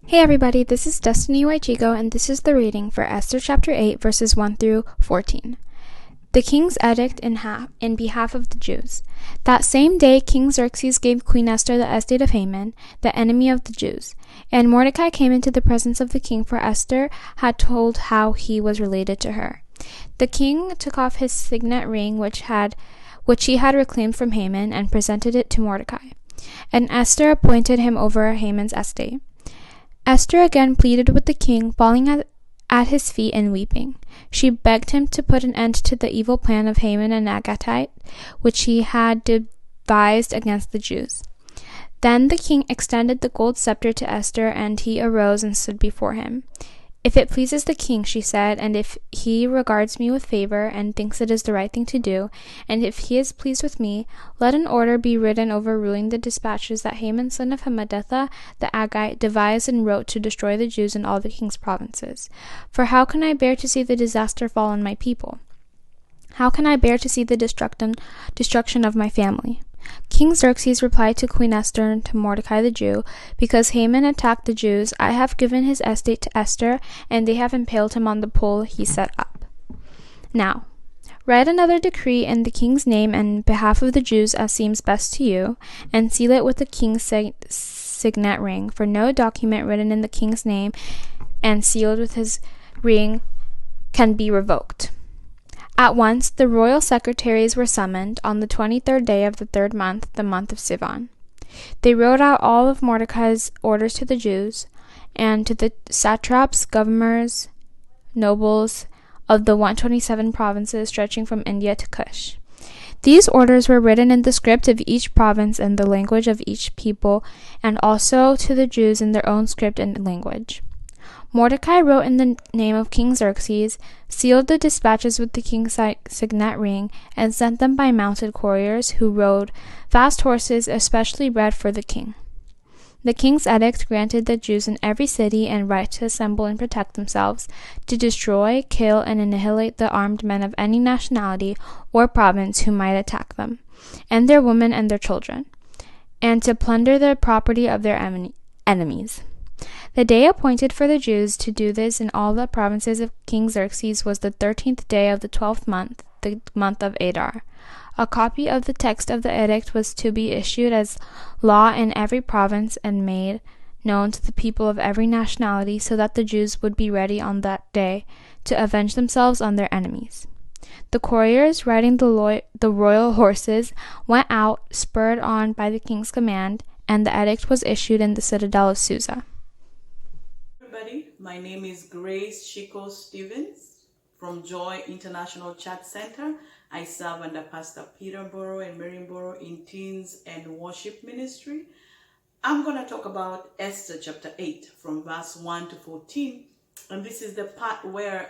Hey everybody, this is Destiny Waichigo, and this is the reading for Esther chapter 8, verses 1 through 14. The king's edict in behalf of the Jews. That same day King Xerxes gave Queen Esther the estate of Haman, the enemy of the Jews. And Mordecai came into the presence of the king, for Esther had told how he was related to her. The king took off his signet ring which he had reclaimed from Haman, and presented it to Mordecai. And Esther appointed him over Haman's estate. Esther again pleaded with the king, falling at his feet and weeping. She begged him to put an end to the evil plan of Haman and Agagite, which he had devised against the Jews. Then the king extended the gold scepter to Esther, and he arose and stood before him. "If it pleases the king," she said, "and if he regards me with favor, and thinks it is the right thing to do, and if he is pleased with me, let an order be written overruling the dispatches that Haman son of Hammedatha the Agagite devised and wrote to destroy the Jews in all the king's provinces. For how can I bear to see the disaster fall on my people? How can I bear to see the destruction of my family?" King Xerxes replied to Queen Esther and to Mordecai the Jew, "Because Haman attacked the Jews, I have given his estate to Esther, and they have impaled him on the pole he set up. Now, write another decree in the king's name and behalf of the Jews as seems best to you, and seal it with the king's signet ring, for no document written in the king's name and sealed with his ring can be revoked." At once the royal secretaries were summoned on the 23rd day of the 3rd month, the month of Sivan. They wrote out all of Mordecai's orders to the Jews, and to the satraps, governors, nobles of the 127 provinces stretching from India to Kush. These orders were written in the script of each province and the language of each people, and also to the Jews in their own script and language. Mordecai wrote in the name of King Xerxes, sealed the dispatches with the king's signet ring, and sent them by mounted couriers who rode fast horses especially bred for the king. The king's edict granted the Jews in every city and right to assemble and protect themselves, to destroy, kill, and annihilate the armed men of any nationality or province who might attack them, and their women and their children, and to plunder the property of their enemies. The day appointed for the Jews to do this in all the provinces of King Xerxes was the 13th day of the 12th month, the month of Adar. A copy of the text of the edict was to be issued as law in every province and made known to the people of every nationality, so that the Jews would be ready on that day to avenge themselves on their enemies. The couriers, riding the royal horses, went out, spurred on by the king's command, and the edict was issued in the citadel of Susa. Everybody, my name is Grace Chico Stevens from Joy International Chat Center. I serve under Pastor Peterborough and Maryborough in Teens and Worship Ministry. I'm going to talk about Esther chapter 8 from verse 1 to 14. And this is the part where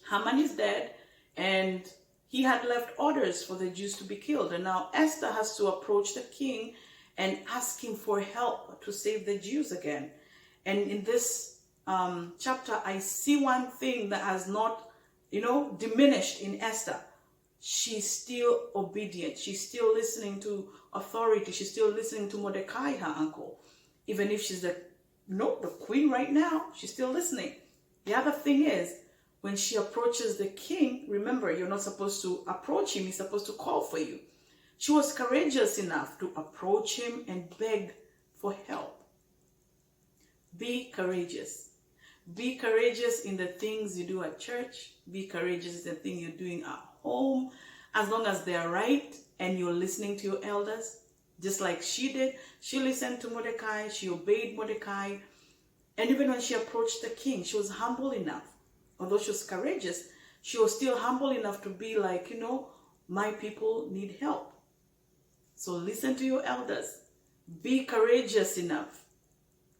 Haman is dead and he had left orders for the Jews to be killed. And now Esther has to approach the king and ask him for help to save the Jews again. And in this chapter, I see one thing that has not, diminished in Esther. She's still obedient. She's still listening to authority. She's still listening to Mordecai, her uncle. Even if she's the queen right now, she's still listening. The other thing is, when she approaches the king, remember, you're not supposed to approach him. He's supposed to call for you. She was courageous enough to approach him and beg for help. Be courageous. Be courageous in the things you do at church. Be courageous in the things you're doing at home. As long as they're right and you're listening to your elders, just like she did. She listened to Mordecai. She obeyed Mordecai. And even when she approached the king, she was humble enough. Although she was courageous, she was still humble enough to be like, my people need help. So listen to your elders. Be courageous enough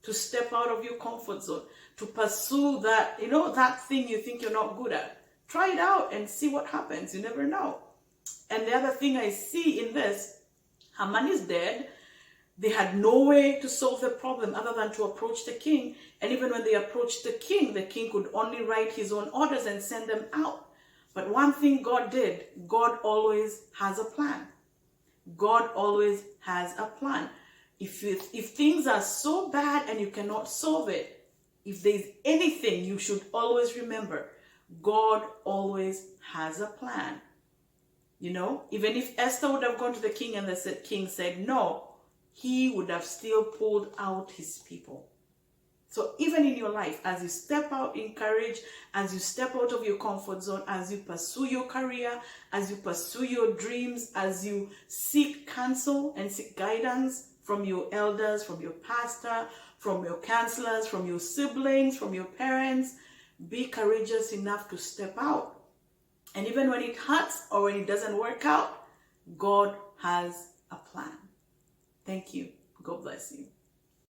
to step out of your comfort zone, to pursue that, that thing you think you're not good at. Try it out and see what happens. You never know. And the other thing I see in this, Haman is dead. They had no way to solve the problem other than to approach the king. And even when they approached the king could only write his own orders and send them out. But one thing God did, God always has a plan. God always has a plan. If things are so bad and you cannot solve it, if there's anything, you should always remember, God always has a plan. You know, even if Esther would have gone to the king and the king said no, he would have still pulled out his people. So even in your life, as you step out in courage, as you step out of your comfort zone, as you pursue your career, as you pursue your dreams, as you seek counsel and seek guidance from your elders, from your pastor, from your counselors, from your siblings, from your parents, be courageous enough to step out. And even when it hurts or when it doesn't work out, God has a plan. Thank you. God bless you.